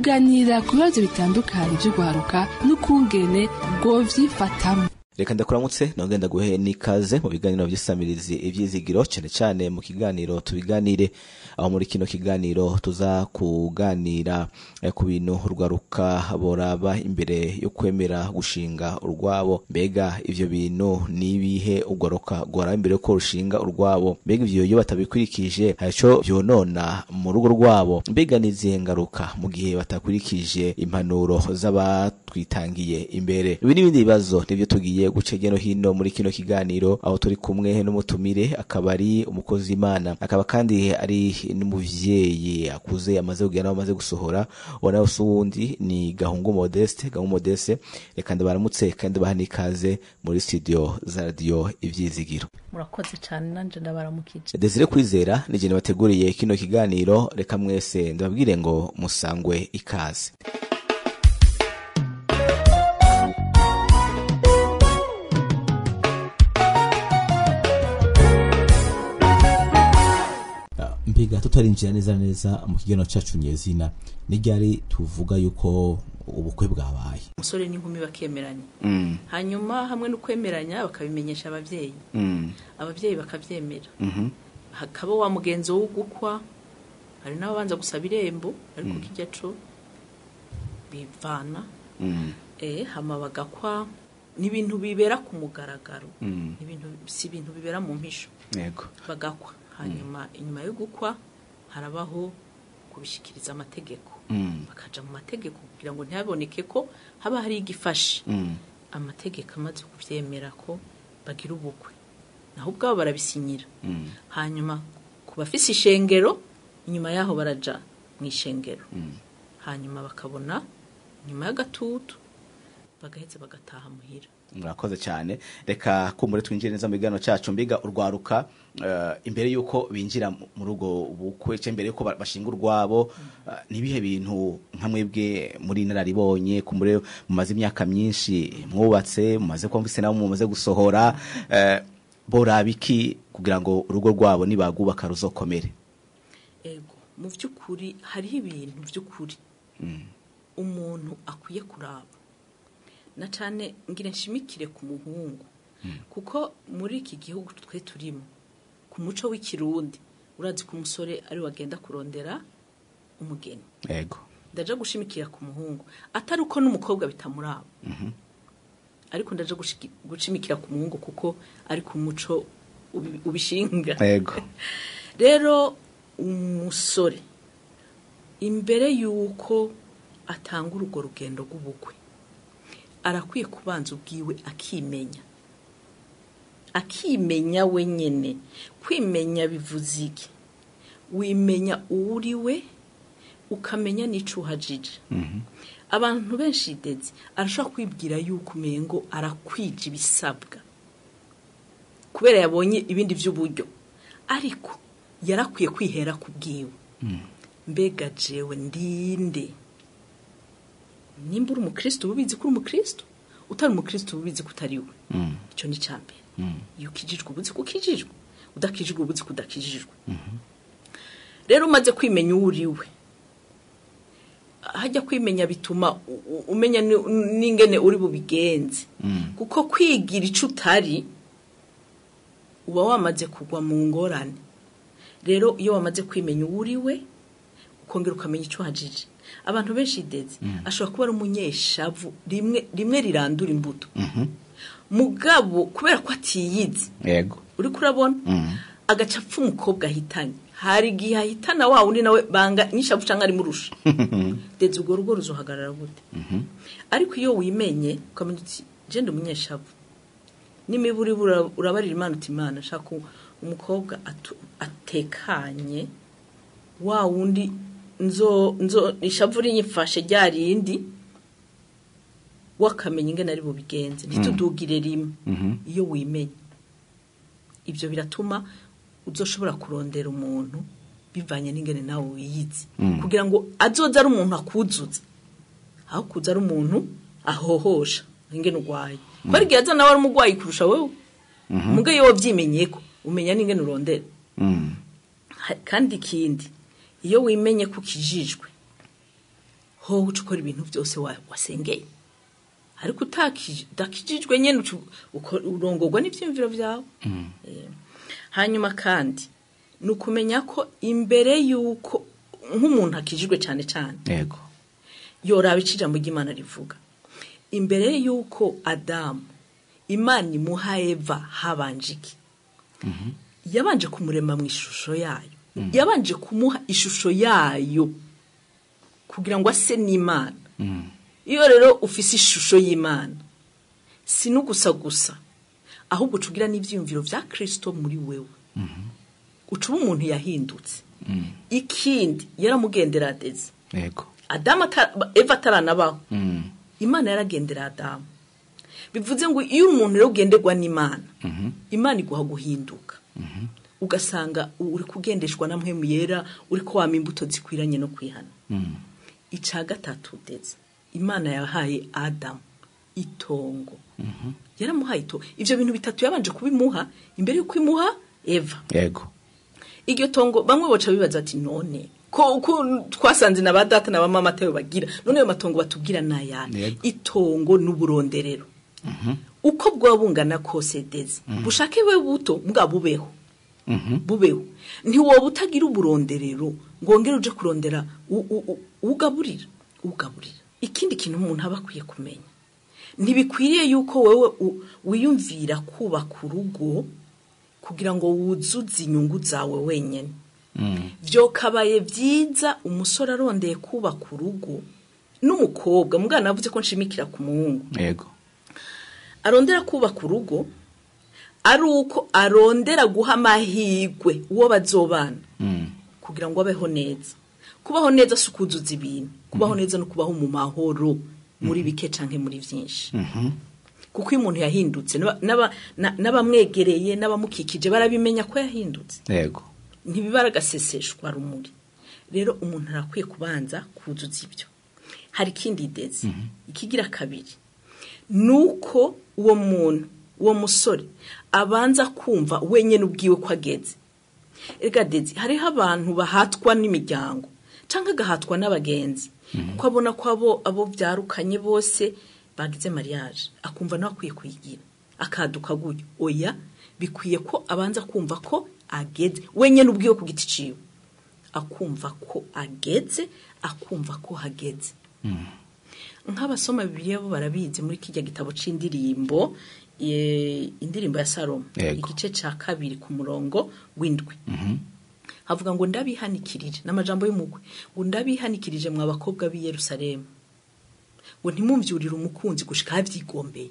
kuganira ku bibazo bitandukanye by'urwaruka n'ukungene rwovyifatamwo. Reka ndakuramutse nongenda guhe nikaze mu biganiro by'isamirizi ivyizigiro cyane cyane mu kiganiro tubiganire, aho muri kino kiganiro tuza kuganira ku bintu urwaruka boraba imbere yo kwemera gushinga urwabo. Mbega ivyo bintu nibihe urwaruka rworaba imbere ko rushinga urwabo? Mbega ivyo iyo batabikurikije haco vyonona mu rugo rwabo? Mbega nizihe ngaruka mu gihe batakurikije impanuro z'abatwitangiye imbere? Ibi n'ibindi bibazo nivyo tugiye gucegera no hino muri kino kiganiro, aho turi kumwe n'umutumire akaba ari umukozi Imana, akaba kandi ari n'umuvyeyi akuze amaze kugera amaze gusohora. Wana usundi ni Gahungu Modeste. Reka ndabaramutse kandi bahanikaze muri studio za radio Ivyizigiro. Murakoze cyane nanje ndabaramukije. Desire Kwizera nije nabateguriye kino kiganiro, reka mwese ndababwire ngo musangwe ikaze. Mbiga tutarinjira neza mu kigeno cyacu nyezina, ni ryari tuvuga yuko ubukwe bwabaye? Umusore n'inkumi bakemeranya, hanyuma hamwe no kwemeranya bakabimenyesha abavyeyi, abavyeyi bakavyemera, hakaba wa mugenzo wo gukwa, hari n'abanza gusaba irembo, ariko kijyaco bivana hama bagakwa. N'ibintu bibera ku mugaragaro, n'ibintu si ibintu bibera mu mpisho. Yego, bagakwa. Hanyuma inyuma yo gukwa harabaho kubishikiriza amategeko, bakaja mu mategeko kugira ngo ntihaboneke ko haba hari igifashe. Amategeko amaze kuvyemera ko bagira ubukwe, naho ubwabo barabisinyira. Hanyuma kubafise ishengero, inyuma yaho baraja mu ishengero, hanyuma bakabona nyuma y'agatutu bagaheze bagataha muhira. Murakoze cyane. Reka kumbure twinjire neza mu bigano cyacu. Mbiga urwaruka imbere yuko binjira mu rugo ubukwe cyo imbere yuko bashinga urwabo, nibihe bintu nka mwebwe muri nararibonye kumbure mumaze imyaka myinshi mwubatse, mumaze kumvise nawo mumaze gusohora, borabiki kugira ngo urugo rwabo nibagubaka ruzokomere? Ego, mu by'ukuri hariho ibintu by'ukuri umuntu akwiye kuraba, na cyane ngire nshimikire ku muhungu, kuko muri iki gihugu twe turimo ku muco w'ikirundi urazi ko umusore ari wagenda kurondera umugeni. Yego, ndaje gushimikira ku muhungu, atari uko n'umukobwa bitamuraba, ariko ndaje gushimikira ku muhungu kuko ari ku muco ubishinga. Yego. Rero umusore imbere yuko atanga urugo rugendo rw'ubukwe arakwiye kubanza ubwiwe akimenya wenyene. Kwimenya bivuze iki? Wimenya uriwe, ukamenya n'ico uhajije. Abantu benshi ndetse arashobora kwibwira yuko umengo arakwije ibisabwa kubera yabonye ibindi by'uburyo, ariko yarakwiye kwihera kubwiwe. Mbega jewe ndinde? Nimba uri umukristo ubizi ko uri umukristo, utari umukristo ubizi ko utari we. Icyo ni cyambere. Iyo ukijijwe ubuzi ko ukijijwe, udakijijwe ubuzi ko udakijijwe. Rero umaze kwimenya uriwe, hajya kwimenya bituma umenya n'ingene uri bubigenze, kuko kwigira ico utari uba wamaze kugwa mu ngorane. Rero iyo wamaze kwimenya uriwe ukongera ukamenya icyo hajije, abantu benshi ndetse ashobora kuba ari umunyeshavu rimwe rirandura imbuto, mugabo kubera ko atiyizi. Yego, uri kurabona agacapfa umukobwa ahitanye, hari igihe ahitana wa undi nawe banga nishavu cyangwa ari murusha ndetse ubwo rugo ruzohagarara gute? Ariko iyo wimenye ukamenya uti je ndi umunyeshavu, n'imiburi urabarira Imana uti Imana shaka umukobwa atekanye, wa wundi nzo ishavu rinyifashe ryarindi, wakamenya ingene ari bubigenze, ntitudugire rimwe. Iyo wimenye ibyo biratuma uzoshobora kurondera umuntu bivanye n'ingene nawe wiyizi, kugira ngo azoza ari umuntu akuzuza, aho kuza ari umuntu ahohosha ingene urwaye. Kwari gihe aza nawe ari umugwayi kurusha wewe, mugaye yo vyimenyeko umenya n'ingene urondera. Kandi ikindi, iyo wimenye ko kijijwe ho ucukora ibintu byose wasengeye ariko utakijijwe nyene urongorwa n'ivyumviro vyawe. Hanyuma kandi nukumenya ko imbere yuko nk'umuntu akijijwe cyane cyane yego yoraba ijambo ry'Imana rivuga imbere yuko Adamu Imana imuha Eva habanje iki yabanje kumurema mu ishusho yayo yabanje kumuha ishusho yayo kugira ngo ase n'Imana. Iyo rero ufise ishusho y'Imana sinugusa gusa ahubwo tugira n'ivyumviro vya Kristo muri wewe ucuba umuntu yahindutse. Ikindi yaramugendera adeze yego Adamu Eva taranabaho Imana yaragendera Adamu. Bivuze ngo iyo umuntu rero ugenderwa n'Imana Imana iguha guhinduka ugasanga uri kugendeshwa na mpwemu yera uri ko wama imbuto zikwiranye no kwihana. Ica gatatu ndetse Imana yahaye Adamu itongo yaramuhaye itongo. Ivyo bintu bitatu yabanje kubimuha imbere yuko imuha Eva yego. Iryo tongo bamwe boca bibaza ati none ko twasanze na badata na bamama tayo bagira none yo matongo batubwira nayane itongo n'uburonderero uko bwo bungana kose deze bushake we buto mbwa bubeho bubeho ntiwo butagira uburonderero ngongera uje kurondera ugaburira. Ikindi kintu umuntu aba akwiye kumenya ntibikwiriye yuko wewe wiyumvira kubaka urugo kugira ngo wuzuze inyungu zawe wenyene. Vyo kabaye vyiza umusore arondeye kubaka urugo n'umukobwa mugana navuze ko nshimikira ku muhungu yego arondera kubaka urugo ari uko arondera guha amahirwe uwo bazobana kugira ngo abeho neza. Kubaho neza sukuzuza ibintu kubaho neza no kubaho mu mahoro muri bike canke muri vyinshi. Kuko iyo umuntu yahindutse n'abamwegereye n'abamukikije barabimenya ko yahindutse yego ntibibaragaseseshwa rumuri. Rero umuntu arakwiye kubanza kuzuza ibyo. Hari kindi idezi ikigira kabiri nuko uwo muntu uwo musore abanza kumva wenyene ubwiwe ko ageze. Ega deze hariho abantu bahatwa n'imiryango canke gahatwa n'abagenzi kuko abona ko abo byarukanye bose bagize mariage akumva no akwiye kuyigira akaduka gutyo. Oya bikwiye ko abanza kumva ko ageze wenyene ubwiwe ku giti ciwe akumva ko ageze akumva ko hageze. Nk'abasoma Bibiliya bo barabizi muri kijya gitabo c'indirimbo indirimbo ya Salomo igice ca 2 ku murongo w'indwi havuga ngo ndabihanikirije n'amajambo y'umugwe ngo ndabihanikirije mwa bakobwa b'i Yerusalemu ngo ntimumvyurire umukunzi gushika avyigombeye.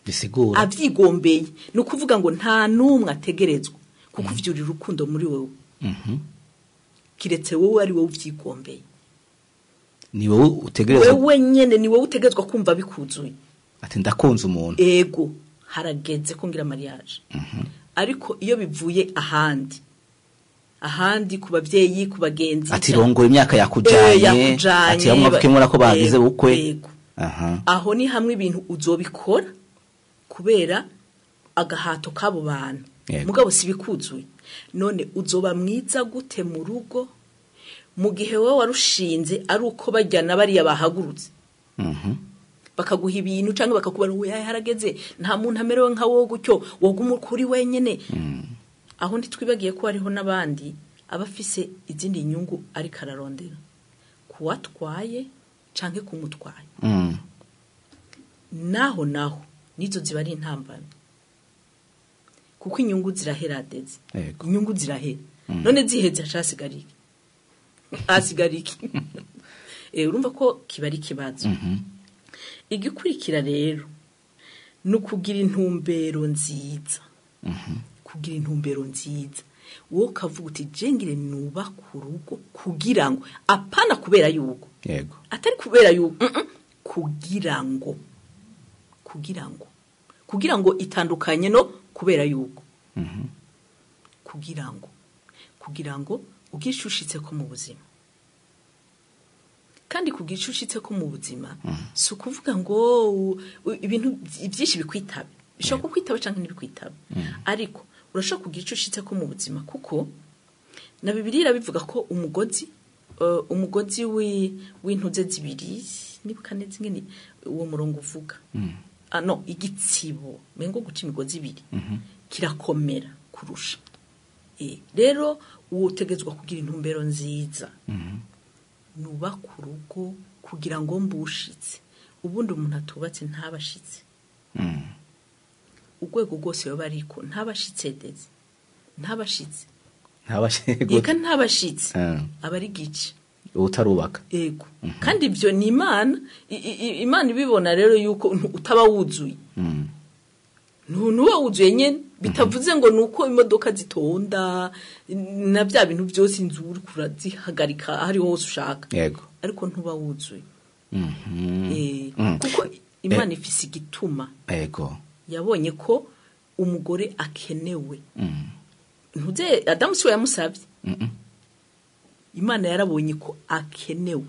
Bisigura avyigombeye no kuvuga ngo nta numwe ategerezwa kuko uvyurira urukundo muri wewe kiretse wowe ari wowe uvyigombeye. Ni wowe utegerezwa wewe nyene ni wowe utegerezwa kumva bikuzuye ati ndakunze umuntu ego harageze ko ngira mariage. Ariko iyo bivuye ahandi ku bavyeyi ku bagenzi ati rongo imyaka yakujanye ati bamwe bakemura ko bagize bukwe aho ni hamwe ibintu uzobikora kubera agahato kabo bantu mugabo sibikuzuye. None uzoba mwiza gute mu rugo mu gihe wowe warushinze ari uko bajyana bariya bahagurutse bakaguha ibintu cyangwa bakakubara ngo harageze nta muntu amerewe nka wowe gutyo woguma kuri wenyene. Aho ndi twibagiye ko hariho nabandi abafise izindi nyungu ari kararondera kuwatwaye canke kumutwaye naho nizo ziba ari intambara kuko inyungu ziraheradeze inyungu zirahera none ziheze hasigariki urumva ko kibari kibazo. Igikurikira rero nukugira intumbero nziza kugira intumbero nziza wo kavuga uti jengire nuba ku rugo kugira ngo apana kubera yuko yego atari kubera yuko kugira ngo itandukanye no kubera yuko kugira ngo ugishushitse ko mu buzima kandi kugishushitse ko mu buzima si ukuvuga ngo ibintu byinshi bikwitabe bishobora kukwitaba canke ntibikwitabe ariko urashaka kugishushitse ko mu buzima kuko na Bibiliya bivuga ko umugozi umugozi w'intuze zibiri nibuka neza ingene uwo murongo uvuga no igitsibo mengo guca imigozi ibiri kirakomera kurusha rero utegezwa kugira intumbero nziza nuba ku rugo kugira ngo mbushitse ubundi umuntu atubatse ntabashitse urwego rwose yoba ariko ntabashitse deze ntabashitse ntabashitse aba ari gice utarubaka yego kandi ibyo ni imana ibibona rero yuko utaba wuzuye ntuba wuzuye nyene bitavuze ngo nuko imodoka zitonda na bya bintu byose inzuri kurazihagarika ari hose ushaka yego ariko ntuba wuzuye kuko imana ifise igituma yego yabonye ko umugore akenewe ntuze Adamu siwe yamusabye imana yarabonye ko akenewe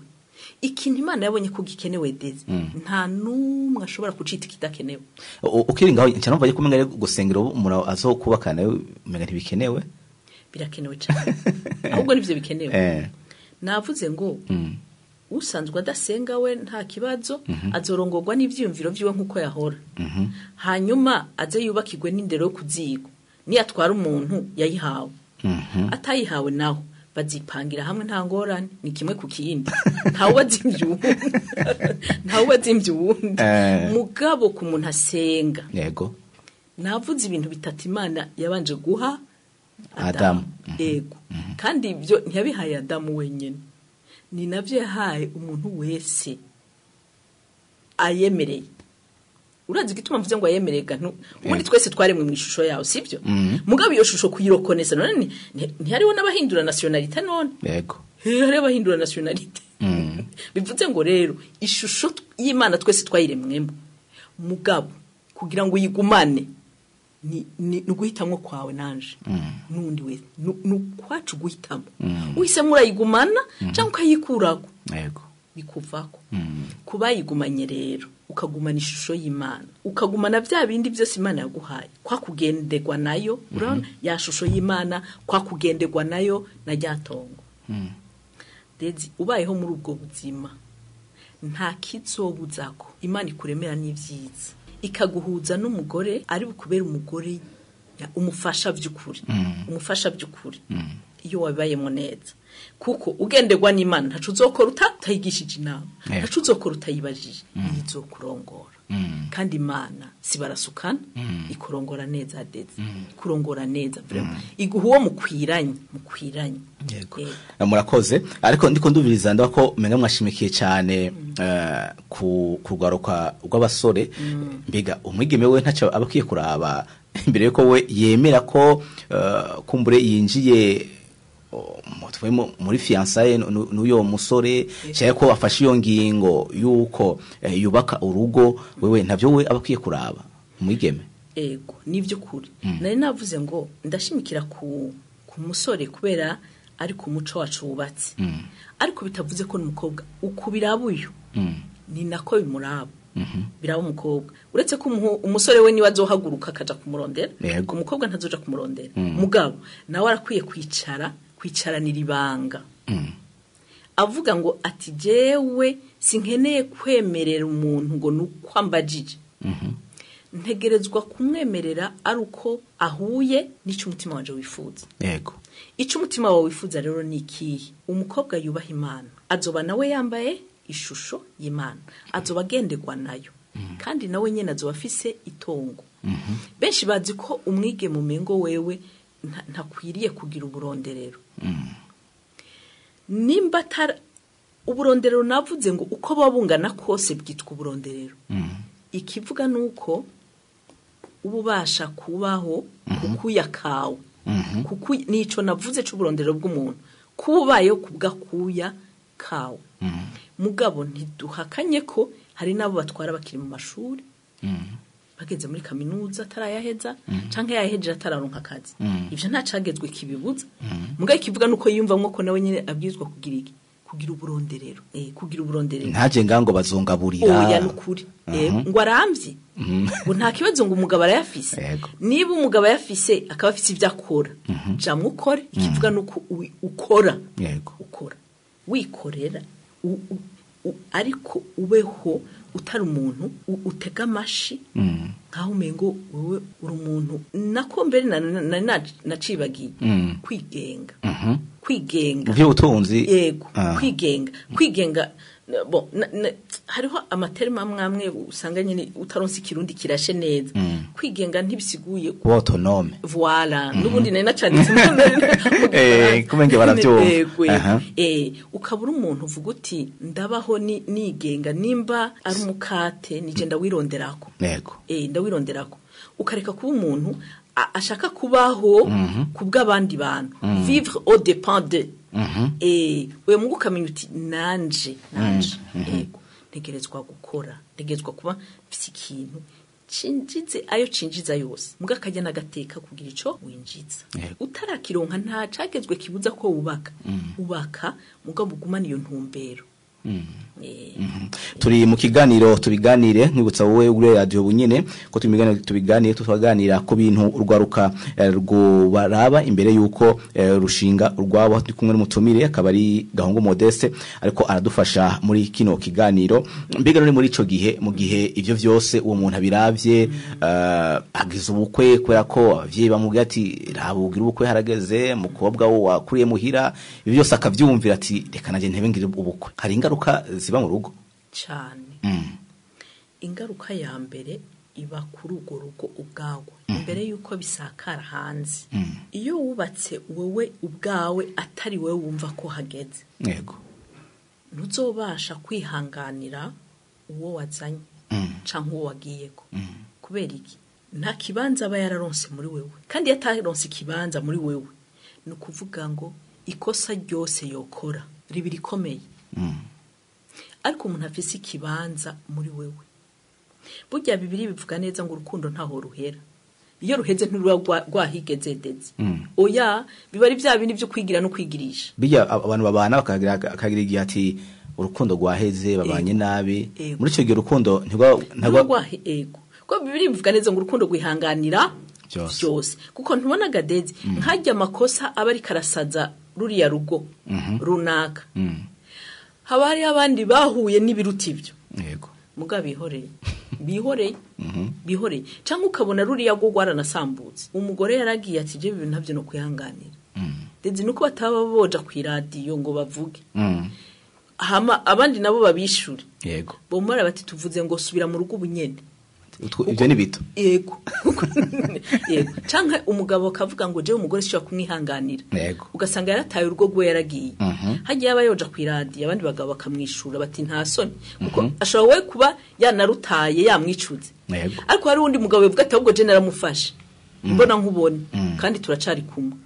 ikintu imana yabonye ko gikenewe deze nta numwe ashobora kucita kidakenewe ukiri ngaho cyane ko mengere gusengera umuntu azo kubakana mengere ntibikenewe birakenewe cyane ahubwo nivyo bikenewe navuze ngo usanzwe adasenga we nta kibazo azorongorwa n'ivyumviro vyiwe nkuko yahora hanyuma aze yubakirwe n'indero yo kuzigo ni atwara umuntu yayihawe atayihawe naho bazipangira hamwe nta ngorane ni kimwe ku kindi ntawe azimvye uwundi mugabo ku muntu asenga yego navuze ibintu bitatu imana yabanje guha Adamu yego kandi ibyo ntiyabihaye Adamu wenyine ni navyo yahaye umuntu wese ayemereye urazi gituma mvuze ngo ayemerega ubundi twese twaremwe mu ishusho yawo sivyo mugabo iyo shusho kuyirokonesa none ntihariho n'abahindura nationalite none yego hari abahindura nationalite bivuze ngo rero ishusho y'Imana twese twayiremwemo mugabo kugira ngo yigumane ni guhitamwo kwawe nanje nundi we nukwacu guhitamo uhise murayigumana cyangwa ukayikurako yego bikuvako kubayigumanye rero ukagumana ishusho y'Imana ukagumana bya bindi byose Imana yaguhaye kwa kugendegwa nayo urabona ya shusho y'Imana kwa kugendegwa nayo na ryatongo Dedi ubayeho muri ubwo buzima nta kizobuzako Imana ikuremera n'ivyiza ikaguhuza n'umugore ari bukubera umugore umufasha by'ukuri umufasha by'ukuri iyo wabayemo neza kuko ugendegwa n'Imana ntacu uzokora utayigishije inama ntacu uzokora utayibajije izokurongora kandi Imana sibarasukana ikurongora neza Dedi kurongora neza vraiment iguha uwo mukwiranye yego murakoze ariko ndiko ndubiriza ndako menga mwashimikiye cyane ku rwaruka rw'abasore mbega umwigeme we ntacyo abakiye kuraba imbere yuko we yemera ko kumbure yinjiye muri fiançailles n'uyo musore cyane ko afashe iyo ngingo yuko yubaka urugo wewe ntavyo we abakiye kuraba umwigeme ego nivyo kuri nari navuze ngo ndashimikira ku musore kubera ari ku muco wacu wubatse ariko bitavuze ko n'umukobwa ukubira buyo ni nako bimuraba biraba umukobwa uretse ko umusore we niba azohaguruka akaja kumurondera umukobwa ntazoja kumurondera mugabo nawe arakwiye kwicaranira ibanga avuga ngo ati jewe sinkeneye kwemerera umuntu ngo nukwambajije ntegerezwa kumwemerera ari uko ahuye n'icyo umutima wanje wifuza yego icyo umutima wawe wifuza rero ni ikihe umukobwa yubaha Imana azoba nawe yambaye ishusho y'Imana azoba agendegwa nayo kandi nawe nyene azoba afise itongo benshi bazi ko umwige mu mengo wewe ntakwiriye kugira uburonderero nimba uburonderero navuze ngo uko babungana kose bwitwa uburonderero ikivuga nuko ububasha kubaho kukuya kawe nico navuze c'uburonderero bw'umuntu kubayeho kubgakuya kawe mugabo ntiduhakanye ko hari nabo batwara bakiri mu mashuri bageze muri kaminuza atarayaheza canke yahejeje atararonka akazi ivyo nta cagezwe kibibuza mugabo kivuga nuko yiyumvamwo ko nawe nyene abwizwa kugira uburonderero kugira uburonderero ntaje ngango bazongaburira oya nukuri ngo aramvye ngo nta kibazo ngo umugabo arayafise niba umugabo yafise akaba afise ivyo akora jamwe ukore ikivuga nuko ukora wikorera ariko ubeho utari umuntu utega amashi nkaho umengo wewe uri umuntu nako mbere nacibagiye kwigenga kwigenga ivyo utunzi yego kwigenga bon hariho amaterma amwe usanga nyine utaronse kirundi kirashe neza kwigenga ntibisiguye autonome voilà nubundi nari nacanditse kumenge baravyumva ukabura umuntu uvuga uti ndabaho nigenga nimba ari umukate nije ndawironderako yego ndawironderako ukareka kuba umuntu ashaka kubaho kubw'abandi bantu vivre au dépens de we mungu kamenya uti nanje yego ntegerezwa gukora ntegerezwa kuba mfite ikintu cinjize ayo cinjiza yose muga kajya nagateka kugira ico winjiza utarakironka nta cagezwe kibuza ko ubaka muga bugumana iyo ntumbero turi mu kiganiro tubiganire nkibutsa wowe ure radio bunyene ko tubiganire tukaganira ko bintu urwaruka rwo imbere yuko rushinga urwabo turi kumwe n'umutumire akaba ari Gahungu Modeste ariko aradufasha muri kino kiganiro mbega none muri ico gihe mu gihe ivyo vyose uwo muntu abiravye agize ubukwe kubera ko abavyeyi bamubwira ati rabugira ubukwe harageze mukobwa wo wakuriye muhira ivyo byose akavyumvira ati reka naje ntebe ngire ubukwe hari ingaruka ziba mu rugo cyane ingaruka ya mbere iba kuri urwo rugo ubwawe imbere yuko bisakara hanze iyo wubatse wowe ubwawe atari wowe wumva ko hageze yego ntuzobasha kwihanganira uwo wazanye canke uwo wagiyeko kubera iki nta kibanza aba yararonse muri wewe kandi yataronse ikibanza muri wewe ni ukuvuga ngo ikosa ryose yokora ribi rikomeye ariko umuntu afise ikibanza muri wewe burya bibiri bivuga neza ngo urukundo ntaho ruhera iyo ruheze ntiruba rwahigezedeze oya biba ari bya bindi byo kwigira no kwigirisha bijya abantu babana bakagira igihe ati urukundo rwaheze babanye nabi muri icyo gihe urukundo ntagwa ego ko bibiri bivuga neza ngo urukundo rwihanganira byose kuko ntubona gadeze nkajya amakosa aba ari karasaza ruriya rugo runaka haba hari abandi bahuye n'ibiruti byo yego muga bihoreye cyangwa ukabona ruriya go rwaranasambutse umugore yaragiye ati je ibintu ntabyo no kwihanganira ndetse nuko bataba boja ku radio ngo bavuge hama abandi nabo babishure yego bomara bati tuvuze ngo subira mu rugo bunyene ivyo ni bito yego canke umugabo kavuga ngo je umugore cyo kumwihanganira ugasanga yarataye urugo gwe yaragiye hagiye abayoja ku radio abandi bagabo bakamwishura bati nta soni kuko ashobora we kuba yanarutaye yamwicuze ariko hari undi mugabo yavuga ati ahubwo je naramufashe mbona nkubone kandi turacari kumwe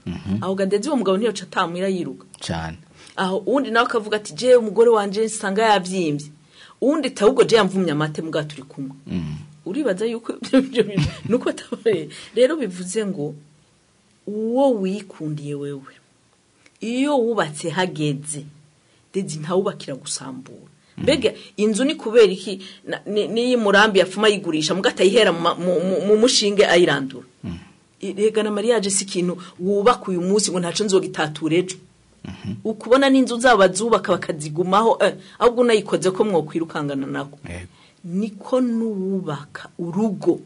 aho gadeze uwo mugabo niyo catamwira yiruka cyane aho undi nawe akavuga ati je umugore wanje sanga yavyimbye undi tahubwo je yamvumye amate muga turi kumwe uribaza yuko nuko tabaye rero bivuze ngo uwo wikundiye wewe iyo wubatse hageze dedi ntawubakira gusambura mbega inzu ni kubera iki ni murambi yafuma yigurisha mugata yihera mu mushinge ayirandura rega na mariage sikintu wubaka uyu munsi ngo ntaco nzogitatura ejo ukubona n'inzu zaba zubaka bakazigumaho ahubwo nayikoze ko mwokwirukangana nako niko nuwubaka urugo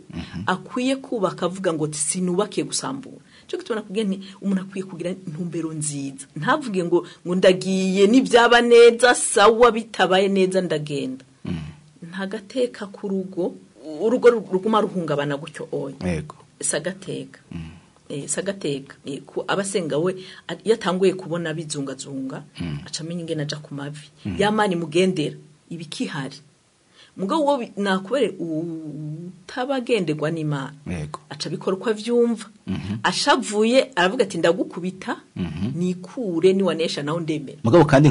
akwiye kubaka avuga ngo sinubakiye gusambura cyo gitubona kugira nti umuntu akwiye kugira intumbero nziza ntavuge ngo ndagiye nibyaba neza sawa bitabaye neza ndagenda ntagateka ku rugo urugo ruguma ruhungabana gutyo oya yego sagateka sagateka ku abasenga we yatanguye kubona bizungazunga acamenya ingene aja ku mavi yamani mugendera ibikihari mugabo wo nakubere utabagenderwa n'Imana aca bikora uko avyumva ashavuye aravuga ati ndagukubita nikure ni wanesha naho ndemera mugabo kandi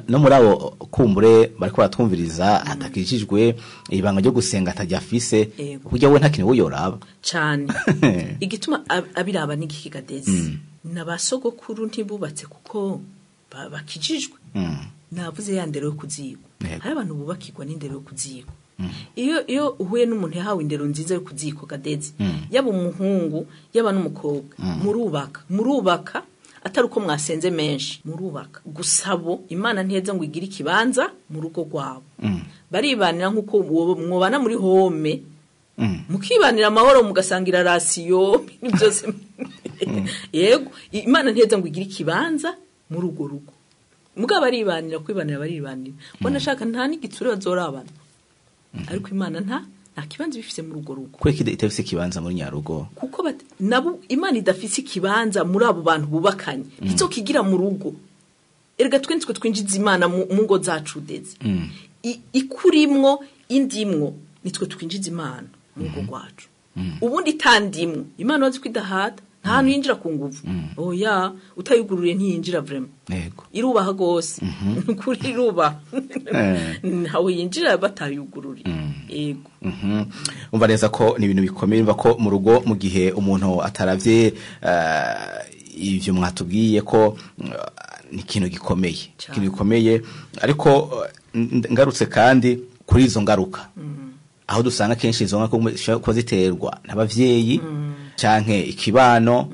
no muri abo kumbure bariko baratwumviriza atakijijwe ibanga ryo gusenga atajya afise kujya we ntakintu uyoraba cyane igituma abiraba n'igikigadezi nabasogokuru ntibubatse kuko bakijijwe navuze yandero yo kuzigo hari abantu bubakirwa n'indero yo kuzigo iyo uhuye n'umuntu yahawe indero nziza yo kuziko gadezi yaba umuhungu yaba n'umukobwa murubaka atari uko mwasenze menshi murubaka gusabo Imana ntiheza ngo igire ikibanza mu rugo rwabo baribanira nk'uko mwobana muri home mukibanira amahoro mugasangira rasiyo byose yego Imana ntiheza ngo igire ikibanza mu rugo mugabo baribanira kwibanira baribanira bona shaka nta n'igitsure bazorabana ariko Imana nta kibanza bifise mu rugo kweki itafise ikibanza muri nyarugo kuko nabo Imana idafise ikibanza muri abo bantu bubakanye izokigira mu rugo erega twinzwe twinjiza Imana mu ngo zacu deze ikurimwo indimwo nitwe twinjiza Imana mu rugo rwacu ubundi tandimwo Imana wazi kwidahata nta hantu yinjira ku nguvu oya utayugururiye ntiyinjira vraiment yego irubaha gose kuri iruba ntawe yinjira batayugururiye yego umva neza ko ni ibintu bikomeye umva ko mu rugo mu gihe umuntu ataravye ivyo mwatubwiye ko ni ikintu gikomeye ariko ngarutse kandi kuri izo ngaruka aho dusanga kenshi izo ngaruka ko ziterwa n'abavyeyi canke ikibano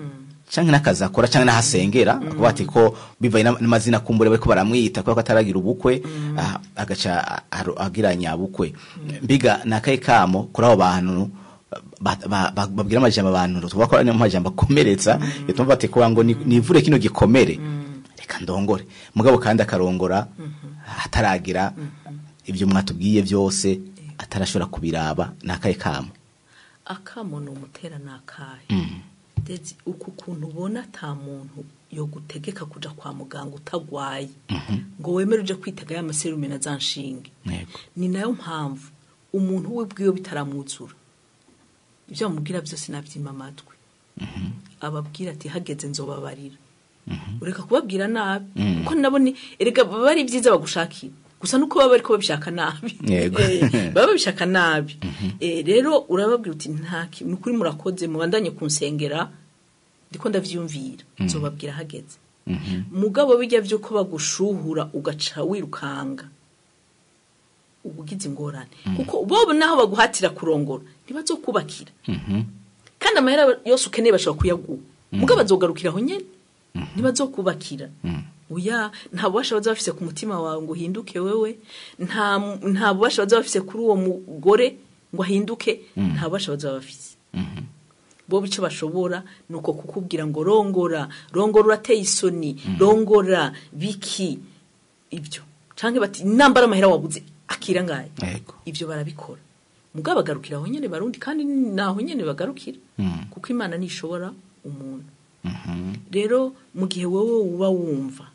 canke nakaza akora canke nahasengera kuko bati ko bivaye n'amazina kumbure bariko baramwita ko ataragira ubukwe agaca agira nyabukwe mbiga nakaye kamo kuri abo bantu babwira amajambo abantu tubakora niyo majambo akomeretsa yatumva bati ko ngo nivure kino gikomere reka ndongore mugabo kandi akarongora ataragira ibyo mwatubwiye byose atarashobora kubiraba nakaye kamo akamo no mutera nakaye ndetse uku kuntu ubona ata muntu yo gutegeka kuja kwa muganga utagwaye ngo wemere uje kwitega ya maserume na zanshinge ni nayo mpamvu umuntu we bwiyo bitaramuzura ibyo amubwira byose nabyima amatwi ababwira ati hageze nzobabarira ureka kubabwira nabi kuko nabone erega bari byiza bagushakira gusa nuko baba ariko babishaka nabi baba babishaka nabi rero urababwira uti ntaki nukuri murakoze mubandanye kunsengera ndiko ndavyumvira nzobabwira hageze mugabo bijya byo ko bagushuhura ugaca wirukanga ubugize ingorane kuko bobo naho baguhatira kurongora ntibazokubakira kandi amahera yose ukeneye bashobora kuyaguha mugabo bazogarukira aho nyene ntibazokubakira uya nta bubasha baza bafise ku mutima wawe ngo hinduke wewe nta bubasha baza bafise kuri uwo mugore ngo ahinduke nta bubasha baza bafise bo bico bashobora nuko kukubwira ngo rongora urateye isoni rongora biki ibyo canke bati nambara amahera wabuze akira ngaye ibyo barabikora mugabo bagarukira aho nyene barundi kandi naho nyene bagarukira kuko Imana nishobora umuntu rero mu gihe wowe uba wumva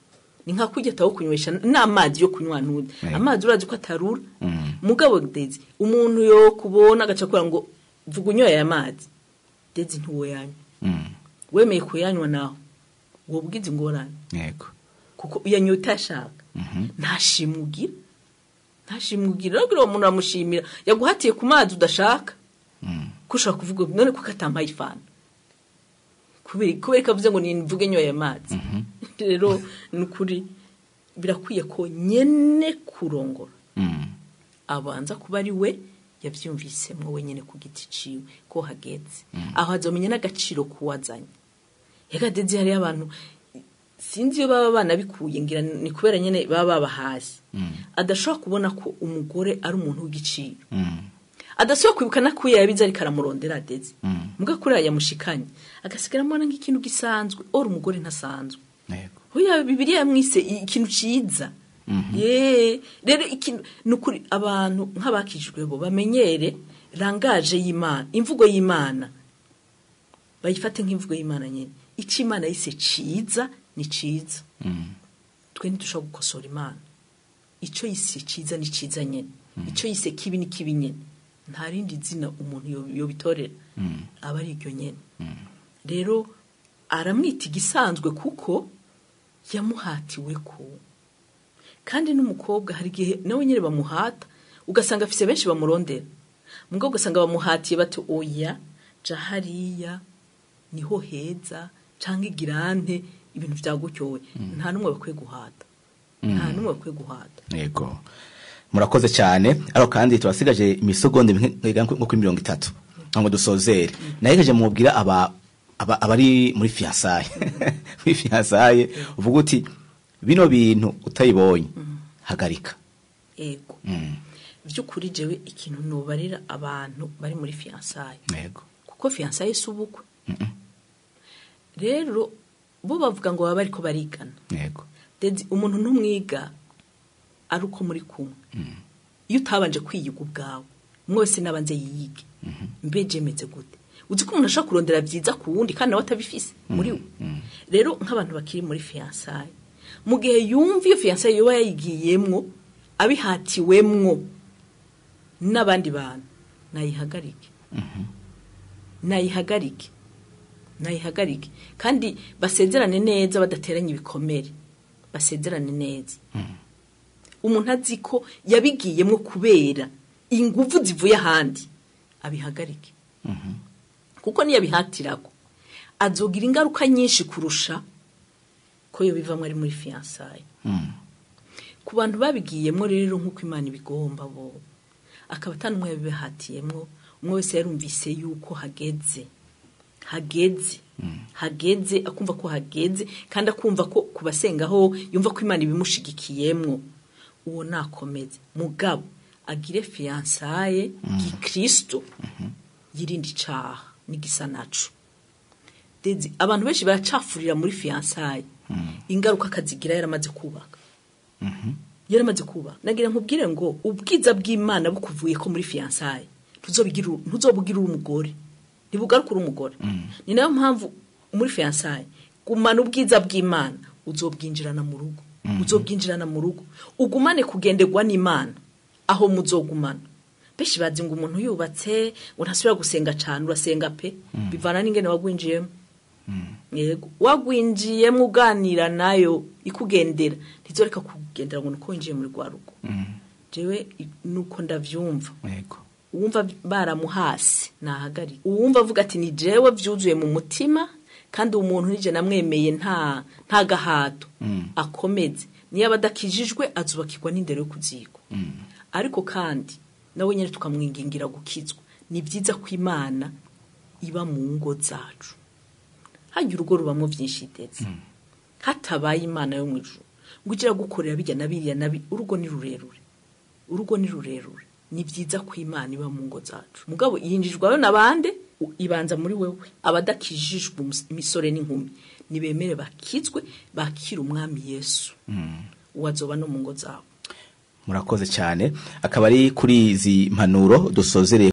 ni nka kujya tawo kunywesha n'amazi yo kunywa nude amazi urazi ko atarura mugabo ndezi umuntu yo kubona agaca kura ngo vuga unyoye amazi ndezi ntuwe yanywa wemeye kuyanywa naho wo bwize ingorane yego kuko uyanyota ashaka ntashimugira rero umuntu amushimira yaguhatiye ku mazi udashaka kushaka kuvuga none ko katampaye ifana kubera kavuze ngo nivuge nyoye amazi rero nukuri birakwiye ko nyene kurongora abanza kuba ari we yavyumvisemwe wenyene ku giti ciwe ko hageze aho azomenya n'agaciro kuwazanye yagadeze hari abantu sinzi yo baba banabikuye ngira ni kubera nyene baba bahasi adashobora kubona ko umugore ari umuntu w'igiciro adashobora kwibukana ko yabiza ari karamurondera adeze muga kuri yamushikanye agasigara mbona nk'ikintu gisanzwe ora umugore ntasanzwe yego hoya Bibiliya yamwise ikintu ciza rero ikintu nukuri abantu nk'abakijwe bo bamenyere rangaje y'Imana imvugo y'Imana bayifate nk'imvugo y'Imana nyene ici Imana yise ciza ni ciza twe ntidushobora gukosora Imana ico yise ciza ni ciza nyene ico yise kibi ni kibi nyene nta rindi zina umuntu yo bitorera aba ari iryo nyene rero aramwita igisanzwe kuko yamuhatiwe ko kandi n'umukobwa hari gihe nawe nyene bamuhata ugasanga afise benshi bamurondera mugabo ugasanga bamuhatiye bati oya jahariya niho heza canke girante ibintu vyagutyowe nta numwe bakwiye guhata yego murakoze cyane ariko kandi tubasigaje imisogonde nko kuri 30 ngo dusozere nayegeje mubwira abari muri fiançailles muri fiançailles uvuga uti bino bintu utayibonye hagarika ego by'ukuri jewe ikintu nobarira abantu bari muri fiançailles yego kuko fiançailles subukwe rero bo bavuga ngo baba bariko barigana yego umuntu ntumwiga ari uko muri kumwe iyo utabanje kwiyiga ubwawe mwese nabanze yiyige mbeje meze gute uzi ko umuntu ashaka kurondera byiza ku wundi kandi nawe atabifise muri we rero nk'abantu bakiri muri fiançailles mu gihe yumva iyo fiançailles yoba yayigiyemwo abihatiwemwo n'abandi bantu nayihagarike kandi basezerane neza badateranya ibikomere basezerane neza umuntu azi ko yabigiyemwo kubera ingufu zivuye ahandi abihagarike kuko niyo abihatirako azogira ingaruka nyinshi kurusha ko yo bivamwe ari muri fiançailles ku bantu babigiyemwo rero nk'uko Imana ibigomba bo akaba atanumwe yabihatiyemwo umwe wese yarumvise yuko hageze akumva ko hageze kandi akumva ko kubasengaho yumva ko Imana ibimushigikiyemwo uwo nakomeze mugabo agire fiançailles gikristo yirindi caha nigisa naco Dezi abantu benshi baracafurira muri fiançailles ingaruka kazigira yaramaze kubaka nagira nkubwire ngo ubwiza bw'Imana bukuvuye ko muri fiançailles ntuzobugira umugore ntibugarukura umugore ni nayo mpamvu muri fiançailles gumana ubwiza bw'Imana uzobwinjirana mu rugo ugumane kugenderwa n'Imana aho muzogumana beshi bazi ngo umuntu yubatse ngo ntasubira gusenga cyane urasenga pe bivana n'ingene wagwinjiyemo yego wagwinjiyemo uganira nayo ikugendera ntizoreka kugendera ngo nuko winjiye muri rwarugo jewe nuko ndavyumva yego uwumva baramuhasi nahagarika uwumva avuga ati ni jewe vyuzuye mu mutima kandi umuntu nije namwemeye nta gahato akomeze niyo abadakijijwe azubakirwa n'indero yo kuziko ariko kandi nawe nyene tukamwingingira gukizwa ni byiza ko Imana iba mu ngo zacu hajya urugo rubamwo byinshi ndetse hatabaye Imana yo mu ijuru ngo ugira gukorera bijya nabiriya nabi urugo ni rurerure ni byiza ko Imana iba mu ngo zacu mugabo yinjijwayo nabande ibanza muri wewe abadakijijwe imisore n'inkumi nibemere bakizwe bakira umwami Yesu wazoba no mu ngo zabo murakoze cyane akaba ari kuri izi mpanuro dusozereye